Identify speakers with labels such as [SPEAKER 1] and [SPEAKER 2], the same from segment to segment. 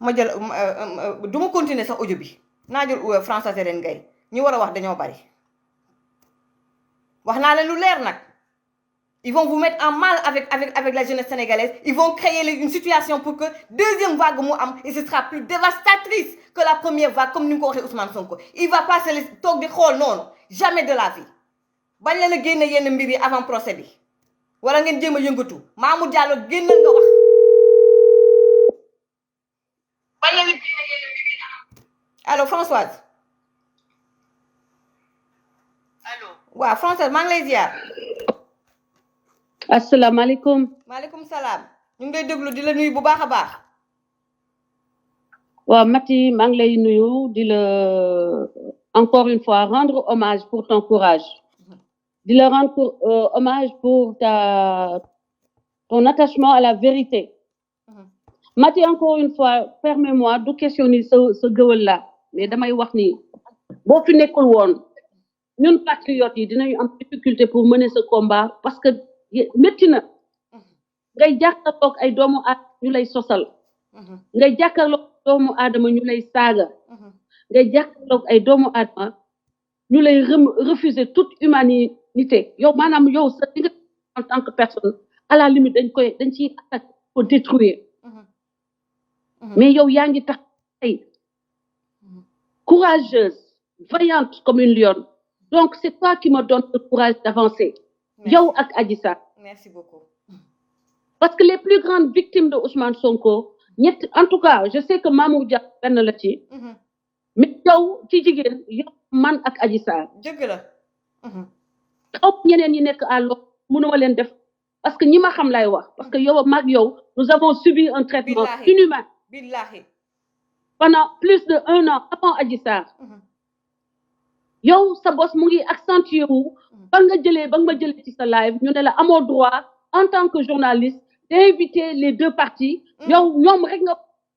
[SPEAKER 1] ma jël du ma continuer sax audio bi naa jël Françoise Hélène Gaye ñi war a wax dañoo bari wax naa leen lu leer nag ils vont vous mettre en mal avec la jeunesse sénégalaise ils vont créer une situation pour que deuxième vague mu am et ce sera plus dévastatrice que la première vague comme ni nga ko waxee Ousmane Sonko il va pas se laisser toog di xool noonu jamais de la vie bañ leen a génne yenn mbir yi avant procès bi wala ngeen jéem a yëngatu Mamour Diallo génnal nga wax bañ leen a génne yenn mbir yi allo Françoise allo waaw Françoise maa ngi lay ziar.
[SPEAKER 2] asalaamaaleykum.
[SPEAKER 1] maaleykum salaam ñu ngi lay déglu di la nuyu bu baax a baax.
[SPEAKER 2] waaw Mati maa ngi lay nuyu di la encore une fois rendre hommage pour ton courage. di la rendre hommage pour ton attachement à la vérité. Mati encore une fois permets-moi du questionner sa gëwël la mais damay wax ni boo fi nekkul woon ñun patriotes yi dinañu am difficulté pour mener ce combat parce que métti na ngay jàkkaarloog ay doomu aadama ñu lay sosal ngay jàkkaarloog doomu aadama ñu lay saaga ngay jàkkaarloog ay doomu aadama ñu lay refuser toute humanité yow maanaam yow sa di nga en tant que personne à la limite dañ ciy attaquer pour détruire mais yow yaa ngi tax tey courageuse vaillante comme une lionne donc c'est toi qui me donne le courage d'avancer yow ak Adji Sarr.
[SPEAKER 1] Merci beaucoup.
[SPEAKER 2] Parce que les plus grandes victimes de Ousmane Sonko en tout cas je sais que Mamour Dia benn la ci. mais yow ci jigéen yow man ak Adji Sarr.
[SPEAKER 1] dëgg la.
[SPEAKER 2] xaw ñeneen ñi nekk à l'eau mënuma leen def parce que ñi ma xam lay wax parce que yow maag yow nous avons subi un traitement inhumain.
[SPEAKER 1] billahi.
[SPEAKER 2] pendant plus de 1 an avant Adji Sarr. yow sa bos mu ngi accentué wu ba nga ma jëlee ci sa live ñu ne la amoo droit en tant que journaliste d'inviter les deux parties yow ñoom rek nga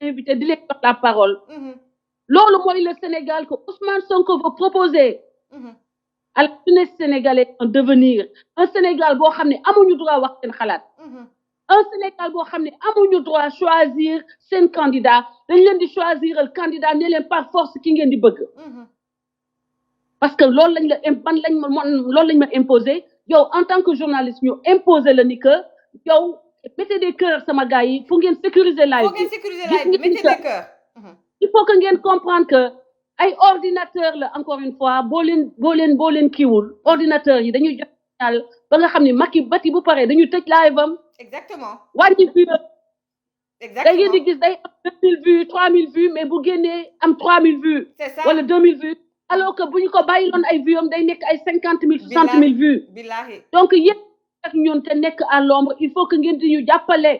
[SPEAKER 2] invité di leen jox la parole loolu mooy le Sénégal que Ousmane Sonko veut proposer à la jeunesse sénégalaise en devenir un Sénégal boo xam ne amuñu droit wax seen xalaat un Sénégal boo xam ne amuñu droit choisir seen candidat dañ leen di choisir le candidat ne leen par force ki ngeen di bëgg parce que loolu lañ ma imposé yow en tant que journaliste ñu imposé la ni que yow mettez des cœurs sama gars yi fu ngeen sécuriser live bi
[SPEAKER 1] mettez des cœurs
[SPEAKER 2] il faut que ngeen comprendre que ay ordinateur la encore une fois boo leen kiiwul ordinateur yi dañuy jox signal ba nga xam ne Macky bati bu paree dañuy tëj live am
[SPEAKER 1] exactement
[SPEAKER 2] wàññi vue
[SPEAKER 1] exactement
[SPEAKER 2] da ngeen di gis day am 2000 vues 3000 vues mais bu génnee am 3000 vues
[SPEAKER 1] c'est ça
[SPEAKER 2] wala 2000 vues alors que bu ñu ko bàyyiloon ay vues am day nekk ay 50 000 60 000 vues
[SPEAKER 1] billahi
[SPEAKER 2] donc yéen ak ñun te nekk à l'ombre il faut que ngeen di ñu jàppale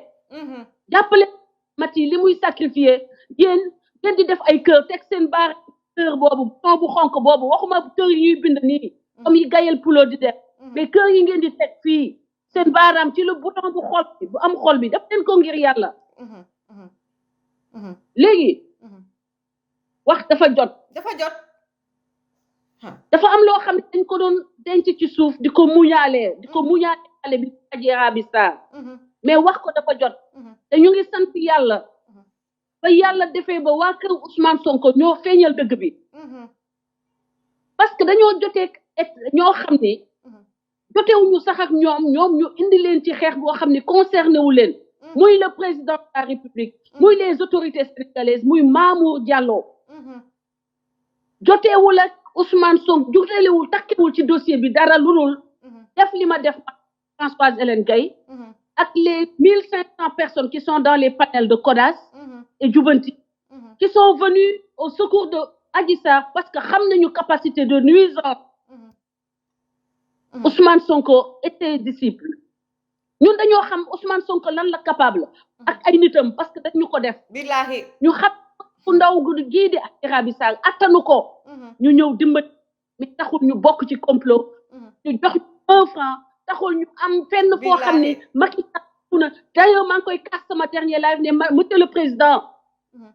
[SPEAKER 2] Mati li muy sacrifier yéen ngeen di def ay kër teg seen baar kër boobu ton bu xonk boobu waxuma kër yi ñuy bind nii comme yi Gayel Pulo di def mais kër yi ngeen di teg fii seen baaraam ci le bouton bu xol bi bu am xol bi def leen ko ngir yàlla léegi wax dafa jot dafa am loo xam ne dañ ko doon denc ci suuf di ko muñaalee xale bi Adji Raby Sarr mais wax ko dafa jot te ñu ngi sant yàlla ba yàlla defee ba waa kër Ousmane Sonko ñoo feeñal dëgg bi parce que dañoo jotee ñoo xam ne jotewuñu sax ak ñoom ñu indi leen ci xeex boo xam ne concerné wu leen muy le président de la République muy les autorités sénégalaises muy Mamour Diallo joteewul ak Ousmane Sonko joteewul takkewul ci dossier bi dara lu dul def li ma def Françoise Hélène Gaye ak les 1500 personnes qui sont dans les panels de CODAS et Jubanti qui sont venus au secours de Adji Sarr parce que xam nañu capacité de nuisance Ousmane Sonko et ses disciples ñun dañoo xam Ousmane Sonko lan la capable ak ay nitam parce que dañu ko def
[SPEAKER 1] billahi
[SPEAKER 2] ñu xam ku ndaw gii di Adji Raby Sarr attanu ko ñu ñëw dimbali mais taxul ñu bokk ci complot ñu jox 1 franc taxul ñu am fenn foo xam ne Macky Sall na d'ailleurs maa ngi koy kaas sama dernier live ne monsieur le président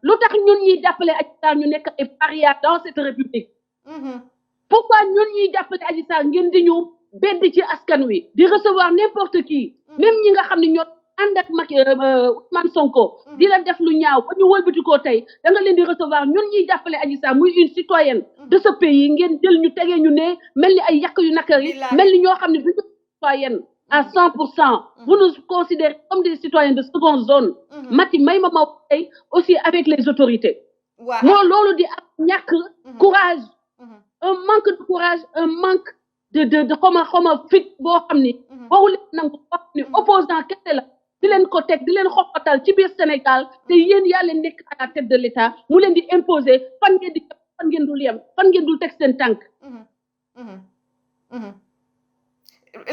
[SPEAKER 2] lu tax ñun ñuy jàppale Adji Sarr ñu nekk ay parias dans cette république pourquoi ñun ñuy jàppale Adji Sarr ngeen di ñu bedd ci askan wi di recevoir n'importe qui même ñi nga xam ne ñoo ànd ak Ousmane Sonko di la def lu ñaaw ba ñu wëlbati ko tey da nga leen di recevoir ñun ñuy jàppale Adji Sarr muy une citoyenne de ce pays ngeen jël ñu tegee ñu ne mel ni ay yàq yu nakar yi mel ni ñoo xam ne duñu citoyenne à 100%. Vous nous considérez comme des citoyens de seconde zone. Mati may ma tey aussi avec les autorités. moo loolu di am ñàkk courage un manque de courage un manque de xoma fit boo xam ni waxu leen nangu boo xam ni opposant kese la di leen ko teg di leen xoxatal ci biir Sénégal te yéen yaa leen nekk à la tête de l'État mu leen di imposer fan ngeen dul yem fan ngeen dul teg seen tànk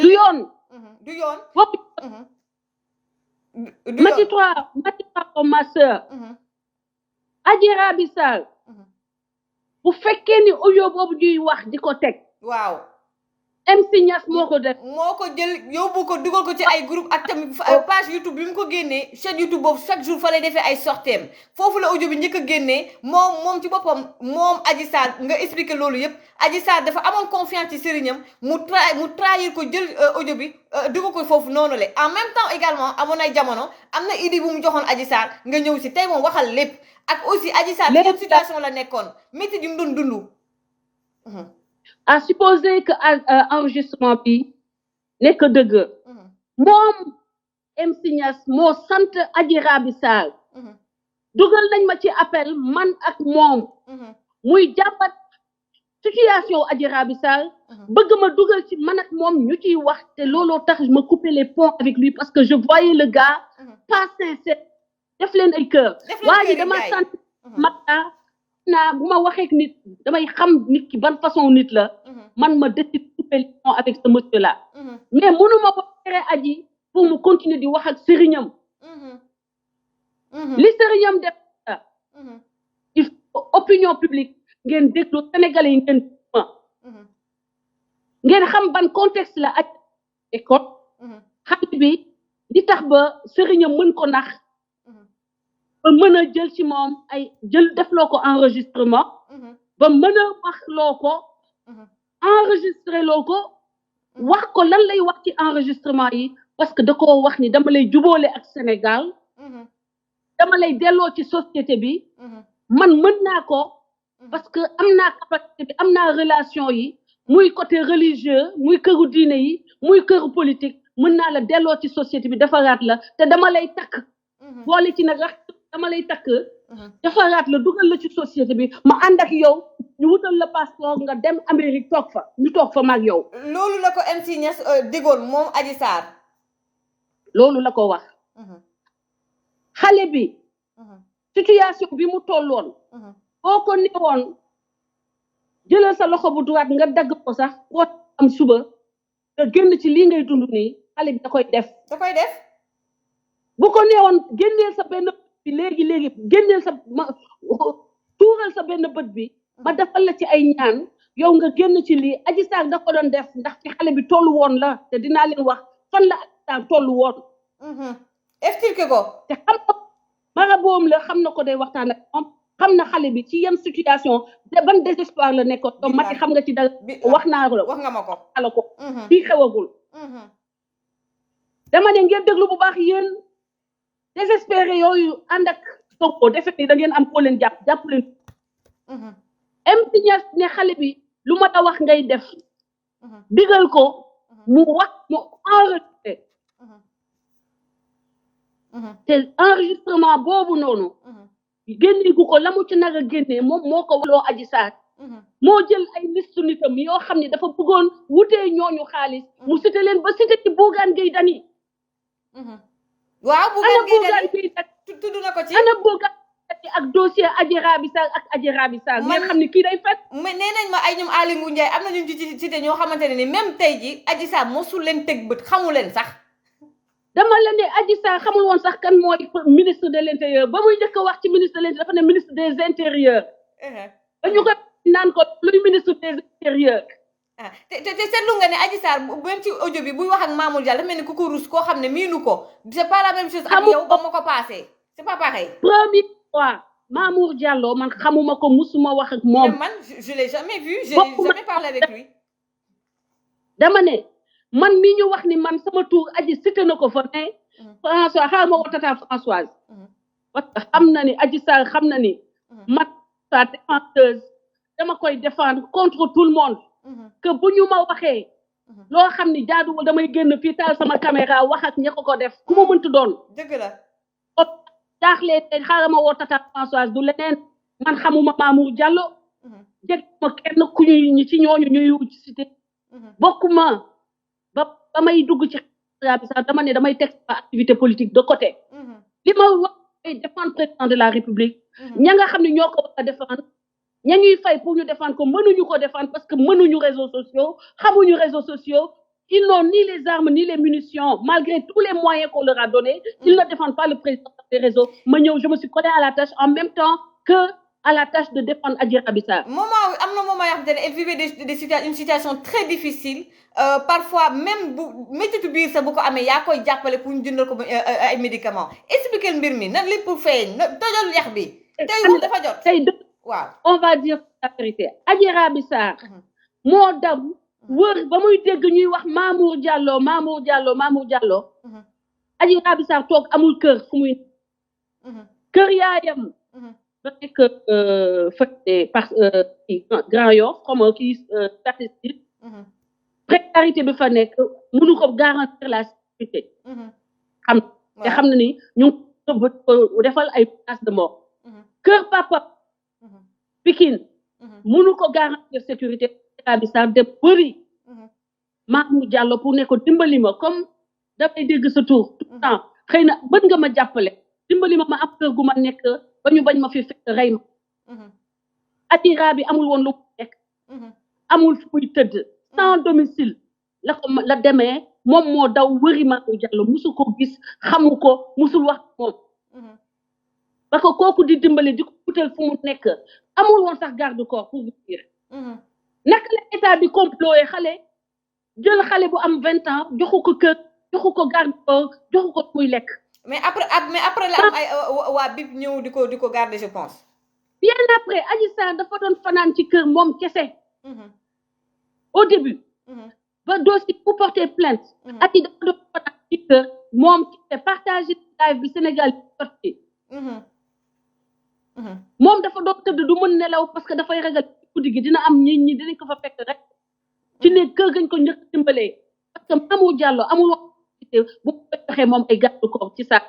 [SPEAKER 2] du yoon
[SPEAKER 1] du yoon
[SPEAKER 2] Mati toi ma sœur Adji Raby Sarr bu fekkee ni audio boobu ñuy wax di ko teg
[SPEAKER 1] waaw
[SPEAKER 2] MC Niass moo ko def
[SPEAKER 1] moo ko jël yóbbu ko dugal ko ci ay groupe ak tamit page YouTube bi mu ko génnee chaîne YouTube boobu chaque jour fa lay defee ay sorteem foofu la audio bi njëkk a génnee moom ci boppam moom Adji Sarr nga expliqué loolu yëpp Adji Sarr dafa amoon confiance ci sëriñam mu trahir ko jël audio bi dugal ko foofu noonu le en même temps également amoon ay jamono am na idée bu mu joxoon Adji Sarr nga ñëw si tey moom waxal lépp ak aussi Adji Sarr ci situation la nekkoon métti yi mu doon dund
[SPEAKER 2] à supposer que enregistrement bi nekk dëgg moom MC Niass moo sant Adji Raby Sarr dugal nañ ma ci appel man ak moom muy jàmbat situation Adji Raby Sarr bëgg ma dugal ci man ak moom ñu ciy wax te looloo tax ma couper les ponts avec lui parce que je voyais le gars pas sincère def leen ay cœur waa ji dama sant mata naa bu ma waxee nit damay xam nit ki ban façon nit la man ma décide couper les ponts avec ce monsieur là mais mënuma ko tere Adji pour mu continuer di wax ak sëriñam li sëriñam def il faut opinion publique ngeen déglu Sénégalais yi ngeen xam ban contexte la Adji école xale bi li tax ba sëriñam mën ko nax ba mën a jël ci moom ay jël defloo ko enregistrement ba mën a wax loo ko enregistré loo ko wax ko lan lay wax ci enregistrement yi parce que da koo wax ni dama lay jubóole ak Sénégal dama lay delloo ci société bi man mën naa ko parce que am naa capacité bi am naa relation yi muy côté religieux muy këru diine yi muy këru politique mën naa la delloo ci société bi defaraat la te dama lay takk boole ci nag dama lay takk defaraat la dugal la ci société bi ma ànd ak yow ñu wutal la passeport nga dem Amérique toog fa ñu toog fa maag yow
[SPEAKER 1] loolu la ko MC Niass digoon moom Adji Sarr
[SPEAKER 2] loolu la ko wax xale bi situation bi mu tolloon boo ko newoon jëlal sa loxo bu droite nga dagg ko sax koo am suba nga génn ci lii ngay dund nii xale bi da koy def bu ko newoon génneel sa benn bët bi léegi génneel sa tuural sa benn bët bi ma defal la ci ay ñaan yow nga génn ci lii Adji Sarr da ko doon def ndax ci xale bi tollu woon la te dinaa leen wax fan la Adji Sarr tollu woon
[SPEAKER 1] expliqué ko
[SPEAKER 2] te xam na maraboom la xam na ko day waxtaan ak moom xam na xale bi ci yan situation ban désespoir la nekkoon donc Mati xam nga ci dal wax naa la
[SPEAKER 1] wax nga ma ko
[SPEAKER 2] ala ko fii xewagul dama ne ngeen déglu bu baax yéen désespéré yooyu ànd ak Sonko defe ni da ngeen am koo leen jàpp leen MC Niass ne xale bi lu ma la wax ngay def digal ko mu wax mu enregistré te enregistrement boobu noonu génne gu ko la mu ci nar a génnee moom moo ko waloo Adji Sarr moo jël ay liste nitam yoo xam ne dafa bëggoon wutee ñooñu xaalis mu cité leen ba cité ci Bougane Gueye Dany
[SPEAKER 1] waaw Bougane Gueye Dany tudd na ko ci
[SPEAKER 2] ana Bougane ak dossier Adji Raby Sarr ngeen xam ne kii day fet
[SPEAKER 1] mais nee nañ ma ay ñoom Aly Ngouille Ndiaye am na ñu ci cité ñoo xamante ne ni même tey ji Adji Sarr mosul leen teg bët xamu leen sax
[SPEAKER 2] dama la ne Adji Sarr xamul woon sax kan mooy ministre de l'intérieur ba muy njëkk a wax ci ministre de l'intérieur dafa ne ministre des intérieurs ba ñu ko naan ko luy ministre des intérieurs
[SPEAKER 1] te seetlu nga ne Adji Sarr même ci audio bi buy wax ak Mamour Diallo dafa mel ni ku ko rus koo xam ne miinu ko c'est pas la même chose ak yow ba ma ko passé c'est pas pareil
[SPEAKER 2] première fois Mamour Diallo man xamuma ko musuma wax ak moom
[SPEAKER 1] man je l'ai jamais vu j'ai jamais parlé avec lui
[SPEAKER 2] dama ne man mi ñu wax ni man sama tour Adji cité na ko fa ne François xaaral ma woo tata Françoise parce que xam na ni Adji Sarr xam na ni man sa défenseuse dama koy défendre contre tout le monde que bu ñu ma waxee loo xam ni jaaduwul damay génn fii taal sama caméra wax ak ña ko def ku ma mënti doon
[SPEAKER 1] dëgg la
[SPEAKER 2] jaaxlee te xaaral ma woo tata Françoise du leneen man xamuma Mamour Diallo jeg ma kenn ku ñuy ci ñooñu ñuy cité bokkuma ba may dugg ci xaraa bi sax dama ne damay teg sama activité politique de côté li ma wax ay défendre président de la République ña nga xam ne ñoo ko war a défendre ña ñuy fay pour ñu défendre ko mënuñu ko défendre parce que mënuñu réseaux sociaux xamuñu réseaux sociaux ils n'ont ni les armes ni les munitions malgré tous les moyens qu'on leur a donnés ils ne défendent pas le président des réseaux ma ñëw je me suis collée à la tâche en même temps que à la tâche de défendre Adji Raby Sarr.
[SPEAKER 1] Moment am na moment yoo xamante ne elle vivait une situation très difficile parfois même bu méttitu biir sa bu ko amee yaa koy jàppale pour ñu jëndal ko ay médicaments expliquer mbir mi nan lépp feeñ na tojal yax bi. tey moom dafa jot
[SPEAKER 2] tey
[SPEAKER 1] waaw
[SPEAKER 2] on va dire la vérité Adji Raby Sarr moo daw wër ba muy dégg ñuy wax Mamour Diallo Mamour Diallo Mamour Diallo Adji Raby Sarr toog amul kër fu muy kër yaayam ba nekk fëte par Grand Yoff comme kii statistique précarité bi fa nekk mënu ko garantir la sécurité xam te xam na ni ñu ngi ko defal ay menaces de mort kër papa Pikine mënu ko garantir sécurité Raby Sarr dem bëri Mamour Diallo pour ne ko dimbali ma comme dafay dégg sa tour tout le temps xëy na mën nga ma jàppale dimbali ma am kër gu ma nekk ba ñu bañ ma fi fekk rey ma Adji Raby amul woon lu mu nekk amul fu muy tëdd sans domicile la ko la demee moom moo daw wëri Mamour Diallo musul ko gis xamu ko musul wax moom parce que kooku di dimbali di ko utal fu mu nekk amul woon sax garde corps pour vous dire naka la état bi complot xale jël xale bu am 20 ans joxu ko kër joxu ko garde corps joxu ko muy lekk
[SPEAKER 1] mais après la am ay waa BIP ñëw di ko garder je pense
[SPEAKER 2] bien après Adji Sarr dafa doon fanaan ci kër moom kese au début ba dossier pour porter plainte Adji dafa doon fanaan ci kër moom kese partagé live bi Sénégal bi sorti moom dafa doon tëdd du mën nelaw parce que dafay ragal guddi gi dina am ñi dinañ ko fa fekk rek ci ne kër gañ ko njëkk dimbalee parce que Mamour Diallo amul wax bu ko joxee moom ay garde corps ci saa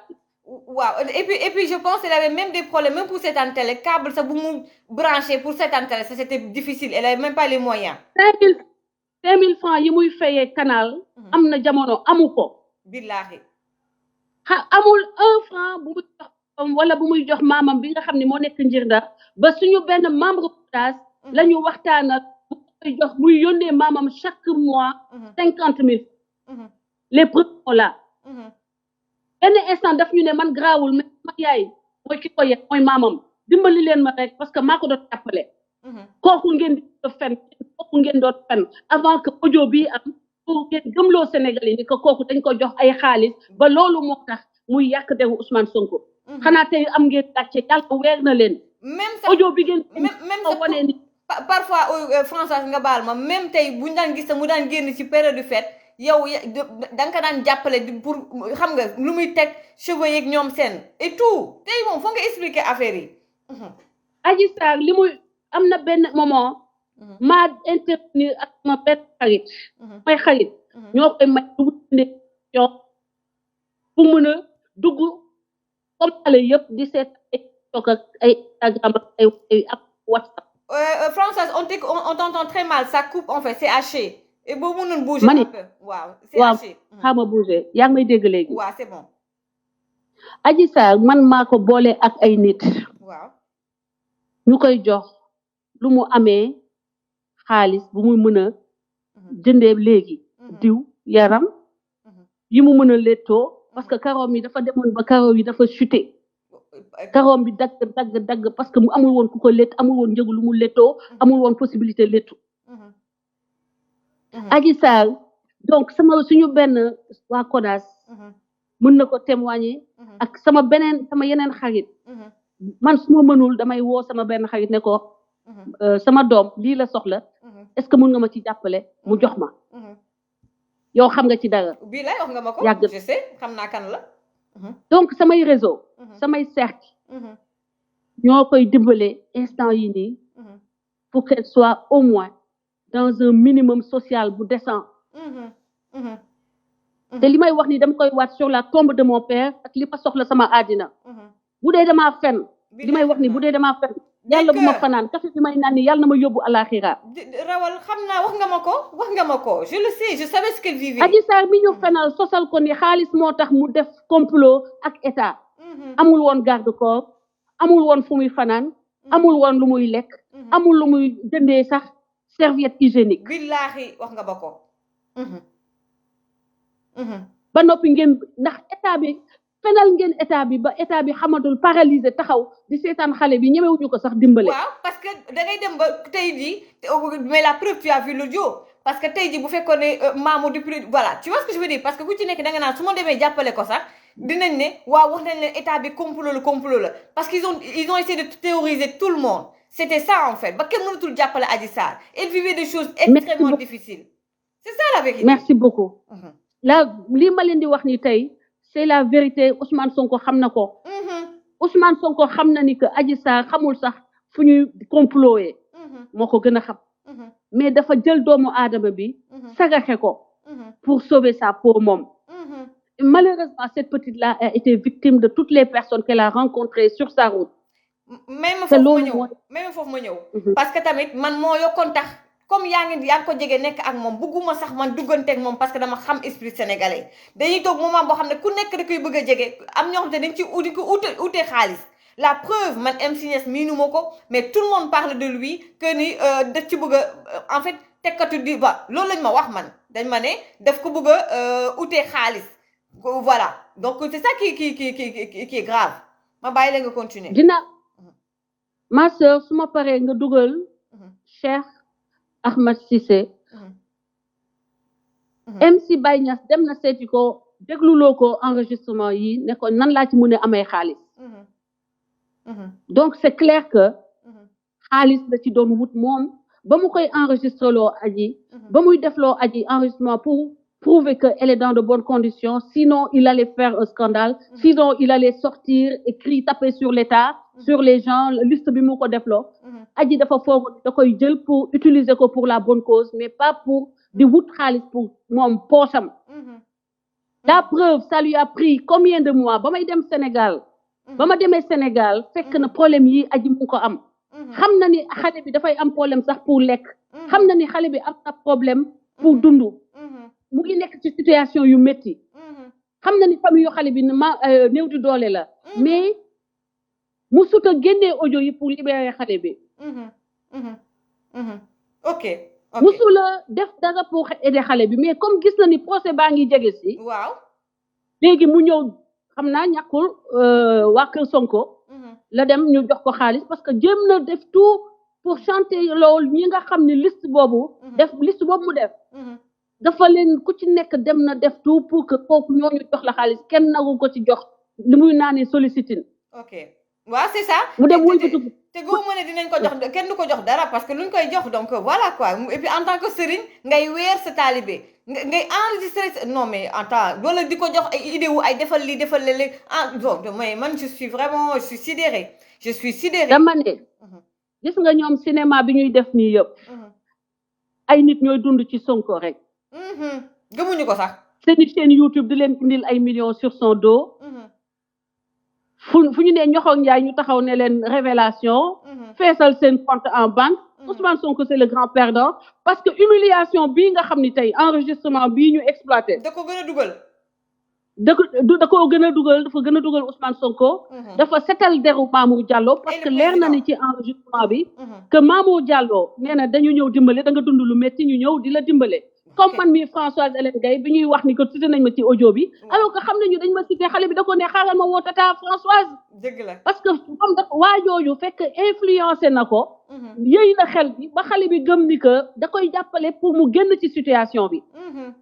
[SPEAKER 1] waaw et puis je pense qu'il avait même des problèmes même pour seetaan télé câble sax bu mu branché pour seetaan télé ça c'était difficile elle avait même pas les moyens
[SPEAKER 2] 5000 francs yi muy fayee canal am na jamono amu ko
[SPEAKER 1] billahi
[SPEAKER 2] amul 1 franc bu muy jox wala bu muy jox maamam bi nga xam ne moo nekk Njirnda ba suñu benn membre classe la ñu waxtaanal bu koy jox muy yónnee maamam chaque mois 50 000 les preuves sont là benn instant daf ñu ne man grawul mais ma yaay mooy ki ko yeg mooy maamam dimbali leen ma rek parce que maa ko doon jàppale kooku ngeen di fen kooku ngeen doon fen avant que audio bi am pour ngeen gëmloo Sénégal yi ni que kooku dañ ko jox ay xaalis ba loolu moo tax muy yàq deru Ousmane Sonko xanaa tey am ngeen gàcce yàlla weer na leen
[SPEAKER 1] même sax
[SPEAKER 2] audio bi ngeen
[SPEAKER 1] même
[SPEAKER 2] ko wane ni
[SPEAKER 1] parfois Françoise nga baal ma même tey buñu daan gis mu daan génn ci période de fête yow da nga ko daan jàppale pour xam nga lu muy teg cheveux yeeg ñoom seen et tout tey moom foo nga expliquer affaire yi
[SPEAKER 2] Adji Sarr li muy am na benn moment maa intervenir ak ma benn xarit mooy xarit ñoo koy may dugg ñoo pour mën a dugg comme xale yëpp di seet ay TikTok ak ay Instagram ak ay WhatsApp
[SPEAKER 1] Françoise on t'entend très mal ça coupe en fait c'est haché et boobu mënoon bouger un peu waaw c'est haché
[SPEAKER 2] xaama bouger yaa ngi may dégg léegi
[SPEAKER 1] waaw c'est bon
[SPEAKER 2] Adji Sarr man maa ko boole ak ay nit
[SPEAKER 1] waaw
[SPEAKER 2] ñu koy jox lu mu amee xaalis bu muy mën a jëndee léegi diw yaram yi mu mën a lettoo parce que karoom yi dafa demoon ba karoom yi dafa chuté karoom bi dagg parce que mu amul woon ku ko lett amul woon njëgu lu mu lettoo amul woon possibilité lettu Adji Sarr donc suñu benn waa CODAS mën na ko témoigner ak sama yeneen xarit man su ma mënul damay woo sama benn xarit ne ko sama doom lii la soxla est-ce que mën nga ma ci jàppale mu jox ma yow xam nga ci dara
[SPEAKER 1] bii lay wax nga ma ko je sais xam naa kan la
[SPEAKER 2] donc samay réseau samay cercle ñoo koy dimbale instant yi nii pour qu'elle soit au moins dans un minimum social bu décent te li may wax ni dama koy waat sur la tombe de mon père ak li ma soxla sama àddina bu dee damaa fen li may wax ni bu dee damaa fen yàlla bu ma fanaan café bi may naan ni yàlla na ma yóbbu àlaxira
[SPEAKER 1] rawal xam naa wax nga ma ko je le sais je savais ce qu'elle vivait
[SPEAKER 2] Adji Sarr mi ñu fenal sosal ko ni xaalis moo tax mu def complot ak état amul woon garde corps amul woon fu muy fanaan amul woon lu muy lekk amul lu muy jëndee sax serviette hygiénique
[SPEAKER 1] billaahi wax nga ba ko
[SPEAKER 2] ba noppi ngeen ndax état bi fenal ngeen état bi ba état bi xamatul paralysé taxaw di seetaan xale bi ñemewuñu ko sax dimbale
[SPEAKER 1] waaw parce que da ngay dem ba tey jii mais la preuve tu as vu l'audio parce que tey jii bu fekkoon ne Mamour depuis voilà tu vois ce que je veux dire parce que ku ci nekk da nga naan su ma demee jàppale ko sax dinañ ne waaw wax nañ leen état bi complot la parce qu'ils ont essayé de théoriser tout le monde c'était ça en fait ba kenn mënatul jàppale Adji Sarr elle vivait des choses extrêmement difficiles c'est ça la vérité
[SPEAKER 2] merci beaucoup là lii ma leen di wax ni tey c'est la vérité Ousmane Sonko xam na ko Ousmane Sonko xam na ni que Adji Sarr xamul sax fu ñuy comploter moo ko gën a xam mais dafa jël doomu aadama bi sagaxe ko pour sauver sa peau moom malheureusement cette petite là a été victime de toutes les personnes qu'elle a rencontrées sur sa route
[SPEAKER 1] même foofu ma ñëw parce que tamit man moo yokkoon tax comme yaa ngi ko jege nekk ak moom bugguma sax man dugganteeg moom parce que dama xam esprit sénégalais dañuy toog moment boo xam ne ku nekk da koy bëgg a jege am ñoo xam te dañ ci ute xaalis la preuve man MC Niass miinuma ko mais tout le monde parle de lui que ni daf ci bëgg a en fait tekkatu di ba loolu lañ ma wax man dañ ma ne daf ko bëgg a ute xaalis voilà donc c'est ça qui est grave ma bàyyi la nga continuer
[SPEAKER 2] ma sœur su ma paree nga dugal Cheikh Ahmed Cissé MC Baye Niass dem na seeti ko dégluloo ko enregistrement yi ne ko nan laa ci mën a amee xaalis donc c'est clair que xaalis la ci doon wut moom ba mu koy enregistré loo aji ba muy def loo aji enregistrement pour prouver que elle est dans de bonnes conditions sinon il allait faire un scandale sinon il allait sortir écrit taper sur l'État sur les gens liste bi mu ko def loo aji dafa foog da koy jël pour utiliser ko pour la bonne cause mais pas pour di wut xaalis pour moom poosam la preuve ça lui a pris combien de mois ba may dem Sénégal ba ma demee Sénégal fekk na problème yi aji mu ko am xam na ni xale bi dafay am problème sax pour lekk xam na ni xale bi am na problème pour dund mu ngi nekk ci situation yu métti xam na ni famille yu xale bi néew di doole la mais mu suta génnee audio yi pour libérer xale bi
[SPEAKER 1] ok
[SPEAKER 2] musula def dara pour aider xale bi mais comme gis na ni procès baa ngi jege si
[SPEAKER 1] waaw
[SPEAKER 2] léegi mu ñëw xam naa ñàkkul waa kër Sonko la dem ñu jox ko xaalis parce que jéem na def tout pour chanter loolu ñi nga xam ne liste boobu mu def dafa leen ku ci nekk dem na def tout pour que kooku ñooñu jox la xaalis kenn nagu ko ci jox li muy naanee sollicitine
[SPEAKER 1] ok waaw c'est ça
[SPEAKER 2] mu dem wëlbatu
[SPEAKER 1] te góobu ne dinañ ko jox kenn du ko jox dara parce que luñ koy jox donc voilà quoi et puis en tant que sëriñ ngay weer sa taalibe ngay enregistrer non mais en temps wala di ko jox ay idée wu ay defal lii defal léeg-léeg donc mais man je suis sidérée
[SPEAKER 2] dama ne gis nga ñoom cinéma bi ñuy def nii yëpp ay nit ñooy dund ci Sonko rek
[SPEAKER 1] gëmuñu ko sax
[SPEAKER 2] seeni chaîne YouTube di leen indil ay millions sur son dos fu ñu ne ñoxoog njaay ñu taxaw ne leen révélation feesal seen compte en banque Ousmane Sonko c'est le grand perdant parce que humiliation bii nga xam ni tey enregistrement bii ñu exploité
[SPEAKER 1] da ko gën a dugal
[SPEAKER 2] dafa gën a dugal Ousmane Sonko dafa setal deru Mamour Diallo parce que leer na ni ci enregistrement bi que Mamour Diallo nee na dañu ñëw dimbale da nga dund lu métti ñu ñëw di la dimbale comme man mi Françoise Hélène Gaye bi ñuy wax ni que cité nañ ma ci audio bi alors que xam nañu dañ ma cité xale bi da ko ne xaaral ma woo tata Françoise
[SPEAKER 1] dëgg la
[SPEAKER 2] parce que moom da waajooju fekk influencé na ko yëy na xel bi ba xale bi gëm ni que da koy jàppale pour mu génn ci situation bi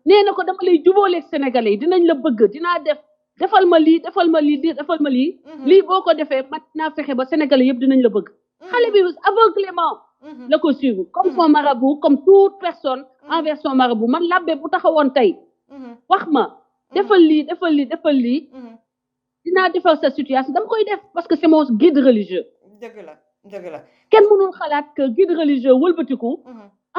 [SPEAKER 2] nee na ko dama lay jubóoleeg sénégalais yi dinañ la bëgg dinaa defal ma lii lii boo ko defee mat naa fexe ba sénégalais yëpp dinañ la bëgg xale bi aveuglément la ko suivre comme son marabout comme toute personne envers son marabout man labbe bu taxawoon tey wax ma defal lii dinaa defal sa situation dama koy def parce que c'est mon guide religieux.
[SPEAKER 1] dëgg la.
[SPEAKER 2] kenn mënul xalaat que guide religieux wëlbatiku.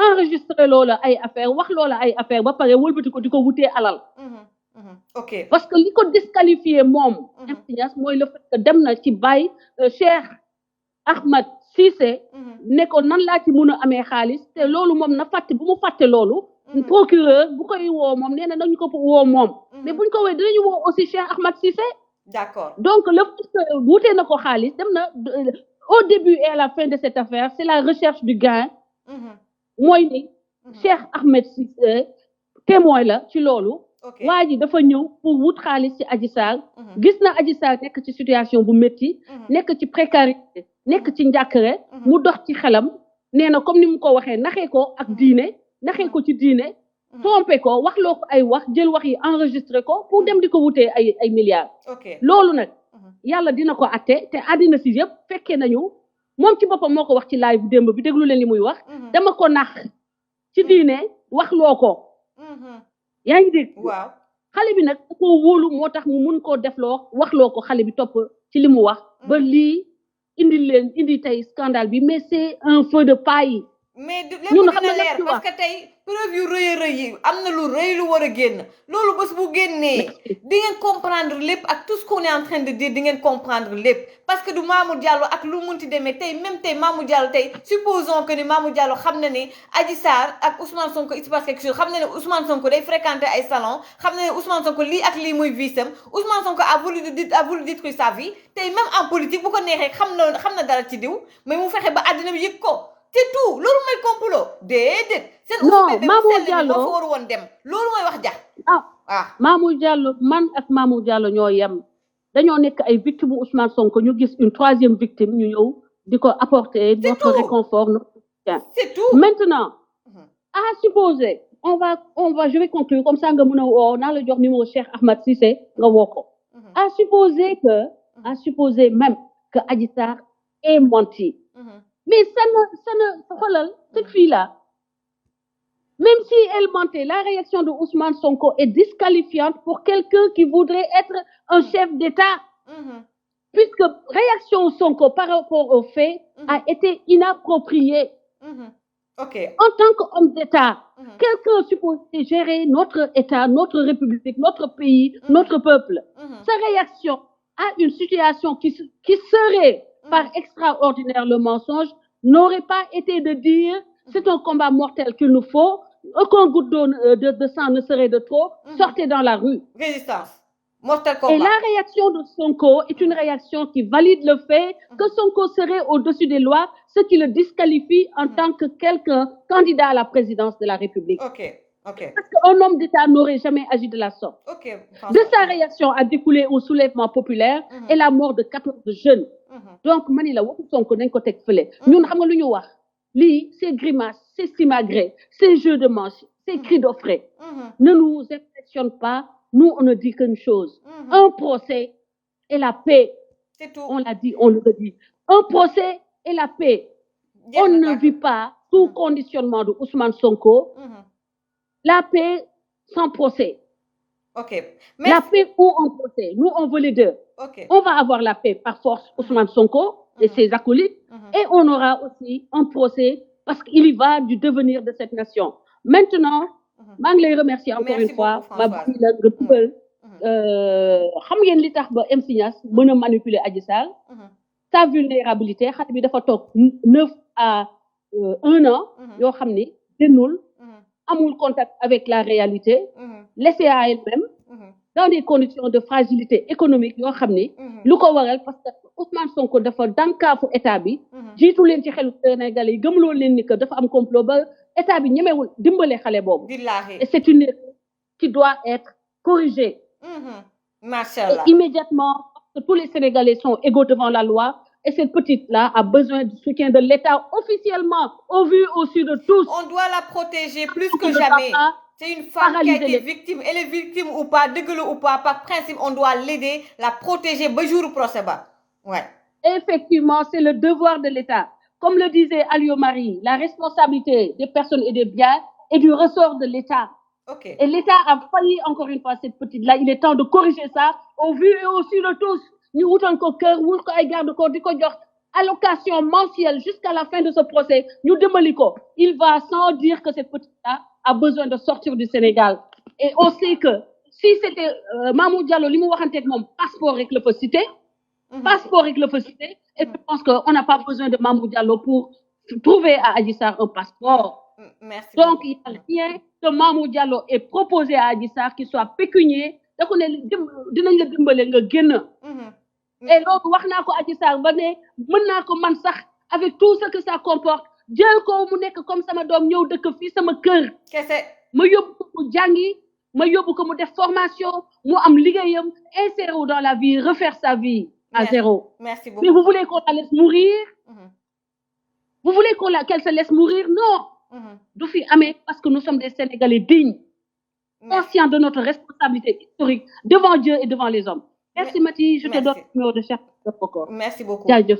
[SPEAKER 2] enregistré loola ay affaire wax loola ay affaire ba pare wëlbatiku di ko wutee alal.
[SPEAKER 1] ok
[SPEAKER 2] parce que li ko disqualifié moom. influence mooy le fait que dem na ci Baye Cheikh Ahmed Cissé. ne ko nan laa ci mun a amee xaalis te loolu moom na fàtte bu mu fàtte loolu. procureur bu koy woo moom nee na nañu ko woo moom. mais buñ ko woo dinañu woo aussi Cheikh Ahmed Cissé.
[SPEAKER 1] d'accord
[SPEAKER 2] donc le fait que wutee na ko xaalis dem na au début et à la fin de cette affaire c'est la recherche du gain. mooy ni Cheikh Ahmed Cissé témoin la ci loolu. waa ji dafa ñëw pour wut xaalis ci Adji Sarr. gis na Adji Sarr nekk ci situation bu métti. nekk ci précarité nekk ci njàkkare. mu dox ci xelam nee na comme ni mu ko waxee naxee ko ak diine naxee ko ci diine. trompé ko wax loo ko ay wax jël wax yi enregistré ko pour dem di ko wutee ay milliards. loolu nag yàlla dina ko atte te àddina si yëpp fekkee nañu moom ci boppam moo ko wax ci live bu démb bi déglu leen li muy wax. dama ko nax ci diine wax loo ko. yaa ngi dégg.
[SPEAKER 1] waaw
[SPEAKER 2] xale bi nag da koo wóolu moo tax mu mun koo defloo waxloo ko xale bi topp ci li mu wax. ba lii indi tey scandale bi mais c'est un feu de paille.
[SPEAKER 1] mais lépp dina leer parce que tey preuve yu rëy a rëy yi am na lu rëy lu war a génn loolu bés bu génnee di ngeen comprendre lépp ak tout ce qu'on est en train de dire di ngeen comprendre lépp parce que du Mamour Diallo ak lu munti demee tey même tey Mamour Diallo tey supposons que ni Mamour Diallo xam na ni Adji Sarr ak Ousmane Sonko il se passe quelque chose xam na ne Ousmane Sonko day fréquenter ay salon xam na ne Ousmane Sonko lii ak lii muy visam Ousmane Sonko a voulu détruire sa vie tey même en politique bu ko neexee xam na dara ci diw mais mu fexe ba àddina bi yëg ko. c'est tout loolu mooy complot déedéet.
[SPEAKER 2] non Mamour Diallo
[SPEAKER 1] moo fa war woon dem loolu mooy wax ja.
[SPEAKER 2] Mamour Diallo man ak Mamour Diallo ñoo yem dañoo nekk ay victimes bu Ousmane Sonko ñu gis une troisième victime ñu ñëw di ko apporter notre réconfort notre soutien.
[SPEAKER 1] c'est tout
[SPEAKER 2] maintenant. à supposer on va je vais conclure comme ça nga mën a woo naa la jox numéro Cheikh Ahmed Cissé nga woo ko. à supposer même que Adji Sarr est menti. Mais ça ne, voilà, cette fille-là, même si elle mentait, la réaction de Ousmane Sonko est disqualifiante pour quelqu'un qui voudrait être un chef d'État. Puisque réaction Sonko par rapport aux faits a été inappropriée. En tant qu'homme d'État, quelqu'un supposé gérer notre État, notre République, notre pays, notre peuple. Sa réaction à une situation qui serait par extraordinaire le mensonge, n'aurait pas été de dire c'est un combat mortel qu'il nous faut, aucun goutte d'eau de sang ne serait de trop, sortez dans la rue.
[SPEAKER 1] Résistance. Mortel combat.
[SPEAKER 2] Et la réaction de Sonko est une réaction qui valide le fait que Sonko serait au-dessus des lois, ce qui le disqualifie en tant que quelqu'un candidat à la présidence de la République. Parce qu'un homme d'État n'aurait jamais agi de la sorte. De sa réaction a découlé un soulèvement populaire et la mort de 14 jeunes. Donc mani la waxu Sonko nañ ko teg fële ñun xam nga lu ñu wax lii c'est grimace c'est simagrée c'est jeu de manche c'est cri d'orfraie. Ne nous impressionne pas, nous on ne dit qu'une chose, un procès et la paix.
[SPEAKER 1] C'est tout.
[SPEAKER 2] On l'a dit, on le redit, un procès et la paix. On ne vit pas sous conditionnement de Ousmane Sonko la paix sans procès. La paix ou un procès, nous on veut les deux. On va avoir la paix par force, Ousmane Sonko et ses acolytes, et on aura aussi un procès parce qu'il y va du devenir de cette nation. Maintenant, maa ngi lay remercier encore une fois ma bàyyi la nga dugal xam ngeen li tax ba MC Niass mën a manipuler Adji Sarr sa vulnérabilité xale bi dafa toog 9 à 1 an yoo xam ni génnul amul contact avec la réalité laissée à elle-même dans des conditions de fragilité économique yoo xam ni lu ko waral parce que Ousmane Sonko dafa dànkaafu état bi jiitu leen ci xelu Sénégalais yi gëmloo leen ni que dafa am complot ba état bi ñemewul dimbale xale boobu et c'est une erreur qui doit être corrigée
[SPEAKER 1] Machallah.
[SPEAKER 2] Et immédiatement parce que tous les Sénégalais sont égaux devant la loi et cette petite-là a besoin du soutien de l'État officiellement au vu au-dessus de tous.
[SPEAKER 1] On doit la protéger plus que jamais. C'est une femme qui a été victime. Elle est victime ou pas, dégueuleux ou pas, par principe, on doit l'aider, la protéger, bejour procès bas. Ouais.
[SPEAKER 2] Effectivement, c'est le devoir de l'État. Comme le disait Alio Marie, la responsabilité des personnes et des biens est du ressort de l'État.
[SPEAKER 1] Ok.
[SPEAKER 2] Et l'État a failli encore une fois cette petite-là. Il est temps de corriger ça au vu et au su de tous. Nous wutal ko kër wul ko ay garde corps di ko jox allocation mensuelle jusqu'à la fin de ce procès. Ñu dimbali ko. Il va sans dire que cette petite-là a besoin de sortir du Sénégal. Et on sait que si c'était Mamour Diallo li mu waxanteeg moom passeport rek la fa cité. Passeport rek la fa cité. Et je pense qu'on n'a pas besoin de Mamour Diallo pour trouver à Adji Sarr un passeport.
[SPEAKER 1] Merci
[SPEAKER 2] Donc,
[SPEAKER 1] beaucoup.
[SPEAKER 2] il n'y a rien que Mamour Diallo ait proposé à Adji Sarr qui soit pécunier. Donc, on est dinañ la dimbale nga génn. Et loolu wax naa ko Adji Sarr ba ne mën naa ko man sax avec tout ce que ça comporte jël ko mu nekk comme sama doom ñëw dëkk fii sama kër.
[SPEAKER 1] Kese.
[SPEAKER 2] ma yóbbu ko mu jàngi ma yóbbu ko mu def formation mu am liggéeyam insérer dans la vie refaire sa vie à zéro.
[SPEAKER 1] Merci beaucoup.
[SPEAKER 2] Mais vous voulez qu'on la laisse mourir? Vous voulez qu'elle se laisse mourir? Non. Du fi amee parce que nous sommes des Sénégalais dignes, conscients de notre responsabilité historique devant Dieu et devant les hommes. Merci Maty, je te donne le numéro de Cheikh Okor.
[SPEAKER 1] Merci beaucoup.
[SPEAKER 2] jaajëf.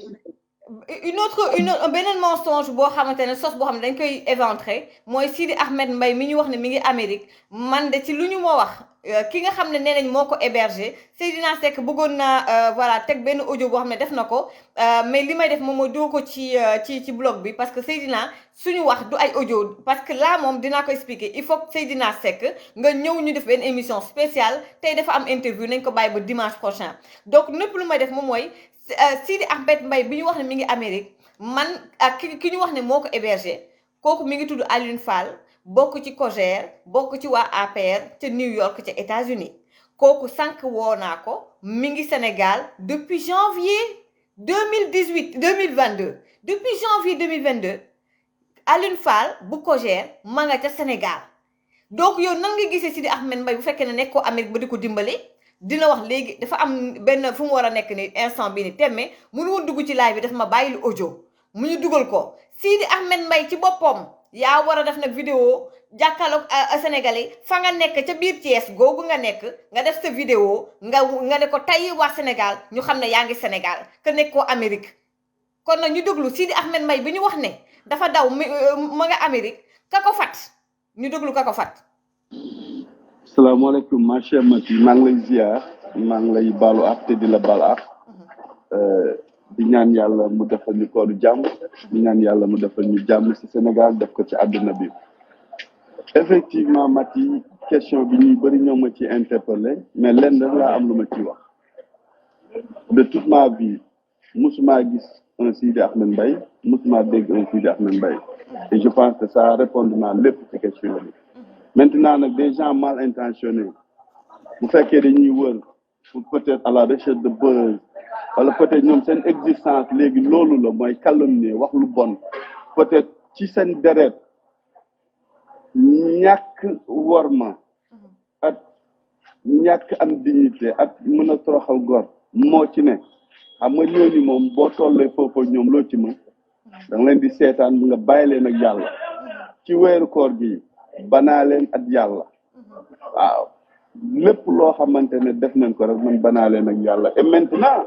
[SPEAKER 1] Un beneen mensonge boo xamante ne sos boo xam ne dañ koy éventrer mooy Sidi Ahmed Mbaye mi ñu wax ne mi ngi Amérique man de ci lu ñu ma wax ki nga xam ne nee nañ moo ko hébergé Seydina Seck bëggoon naa voilà teg benn audio boo xam ne def na ko mais li may def moom mooy doo ko ci blog bi parce que Seydina suñu wax du ay audio parce que là moom dinaa ko expliquer il faut que Seydina Seck nga ñëw ñu def benn émission spéciale tey dafa am interview nañ ko bàyyi ba dimanche prochain donc lépp lu may def moom mooy Sidi Ahmed Mbaye bi ñu wax ne mi ngi Amérique man ak ki ñu wax ne moo ko hébergé kooku mi ngi tudd Alioune Fall bokk ci COJER bokk ci waa APR ca New York ca États-Unis kooku sànq woo naa ko mi ngi Sénégal depuis janvier 2022 depuis janvier 2022 Alioune Fall bu COJER ma nga ca Sénégal donc yow nan nga gisee Sidi Ahmed Mbaye bu fekkee ne nekkoo Amérique ba di ko dimbali dina wax léegi dafa am benn fu mu war a nekk ni instant bi ni temme mënu woon dugg ci live bi dafa ma bàyyi lu audio mu ñu dugal ko Sidi Ahmed Mbaye ci boppam yaa war a def nag vidéo jàkkaarloog Sénégalais fa nga nekk ca biir Thiès googu nga nekk nga def sa vidéo nga ne ko tey waa Sénégal ñu xam ne yaa ngi Sénégal que nekkoo Amérique kon nag ñu déglu Sidi Ahmed Mbaye bi ñu wax ne dafa daw ma nga Amérique ka ko fat ñu déglu ka ko fat.
[SPEAKER 3] salaamaaleykum ma chère Maty maa ngi lay ziar maa ngi lay baalu ak te di la baal ak di ñaan yàlla mu defal ñu kooru jàmm di ñaan yàlla mu defal ñu jàmm ci Sénégal def ko ci àdduna bi effectivement Maty question bi ñuy bëri ñoo ma ci interpellé mais lenn rek laa am lu ma ci wax de toute ma vie musuma gis un Sidi Ahmed Mbaye musuma dégg un Sidi Ahmed Mbaye et je pense que ça répond naa lépp ci question bi. Maintenant nag des gens mal intentionnés bu fekkee dañuy wër pour peut-être à la recherche de buzz wala peut-être ñoom seen existence léegi loolu la mooy calomnier wax lu bon peut-être ci seen deret ñàkk worma ak ñàkk am dignité ak mën a toroxal gor moo ci ne xam nga ñooñu moom boo tollee foofu ñoom loo ci mën da nga leen di seetaan nga bàyyi leen ak yàlla ci weeru koor gi banaa leen ak yàlla waaw lépp loo xamante ne def nañ ko rek man banaa leen ak yàlla et maintenant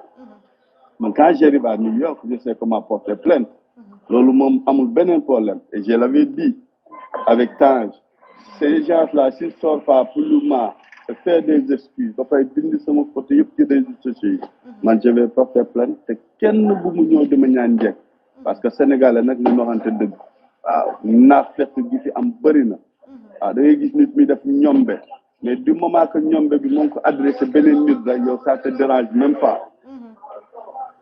[SPEAKER 3] man quand j'arrive à New York je sais comment porter plainte loolu moom amul beneen problème et je l'avais dit avec Tange ces gens-là s'ils sortent pas publiquement et faire des excuses ba fay dindi sama photo yëpp ci réseaux sociaux yi man je vais porter plainte te kenn bu mu ñëw dama ñaan njëkk parce que sénégalais nag ñu waxante dëgg waaw naafeq gi fi am bëri na waaw da ngay gis nit mi def ñombe mais du moment que ñombe bi moo ko adressé beneen nit rek yow ça te dérange même pas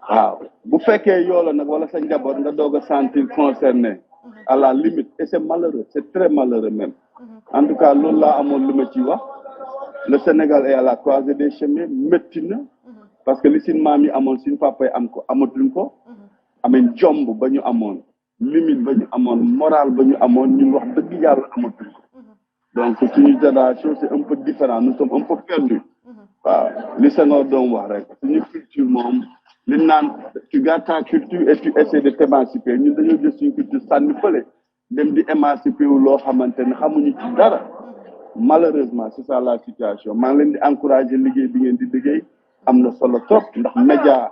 [SPEAKER 3] waaw bu fekkee yoo la nag wala sa njaboot nga doog a sentir concerné à la limite et c'est malheureux c'est très malheureux même en tout cas loolu laa amoon lu ma ci wax le Sénégal est à la croisée des chemins métti na parce que li sin maam yi amoon suñu papa yi am ko amatuñ ko ameen jomb ba ñu amoon limite ba ñu amoon moral ba ñu amoon ñun wax dëgg yàlla amatuñ ko donc suñu génération c'est un peu différent nous sommes un peu perdus waaw li Senghor doon wax rek suñu culture moom li naan tu gardes ta culture et tu essaies de t'émanciper ñun dañoo jël suñu culture sànni fële dem di émanciper wu loo xamante ne xamuñu ci dara malheureusement c'est ça la situation maa ngi leen di encourager liggéey bi ngeen di liggéey am na solo trop ndax média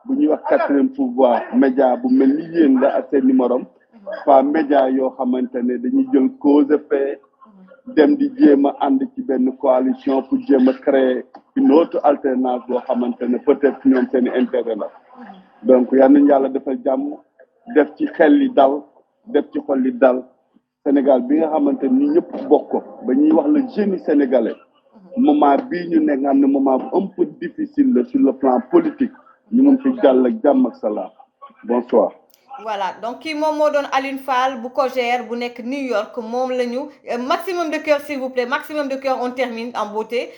[SPEAKER 3] bu ñuy wax 4e pouvoir média bu mel ni yéen la ak seen numérom pas média yoo xamante ne dañuy jël cause fait dem di jéem a ànd ci benn coalition pour jéem a créer une autre alternance boo xamante ne peut-être ñoom seen intérêt la donc yal nañu yàlla defal jàmm def ci xel li dal def ci xol li dal Sénégal bi nga xamante ni ñëpp bokk ko ba ñuy wax le génie sénégalais moment bii ñu nekk nga xam ne moment bu un peu difficile la sur le plan politique ñu mun fi jàll ak jàmm ak salaam bonsoir.
[SPEAKER 1] Voilà donc kii moom moo doon Alioune Fall bu Cogère bu nekk New York moom la ñu maximum de cœur s'il vous plaît maximum de cœur on termine en beauté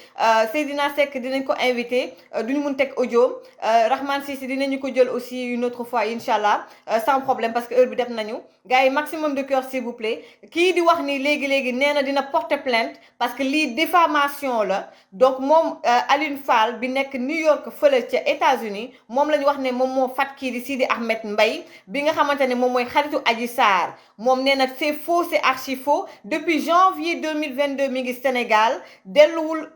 [SPEAKER 1] Seydina Seck dinañ ko invité duñu mun teg audio Rahman Cissé dinañu ko jël aussi une autre fois incha allah sans problème parce que heure bi def nañu gars yi maximum de cœur s'il vous plaît kii di wax ni léegi nee na dina porter plainte parce que lii diffamation la donc moom Alioune Fall bi nekk New York fële ca États-Unis moom la ñu wax ne moom moo fat kii di Sidi Ahmed Mbaye bi nga xamante ne moom mooy xaritu Adji Sarr moom nee na c'est faux c'est archi faux depuis janvier 2022 mi ngi Sénégal delluwul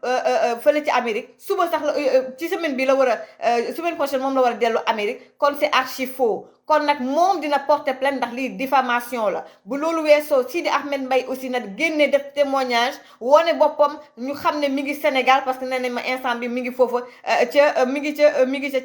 [SPEAKER 1] fële ci Amérique suba sax la ci semaine bi la war a semaine prochaine moom la war a dellu Amérique kon c'est archi faux kon nag moom dina porter plainte ndax lii diffamation la bu loolu weesoo Sidi Ahmed Mbaye aussi nag génne def témoignage wone boppam ñu xam ne mi ngi Sénégal parce que nee nañ ma instant bi mi ngi foofa mi ngi ca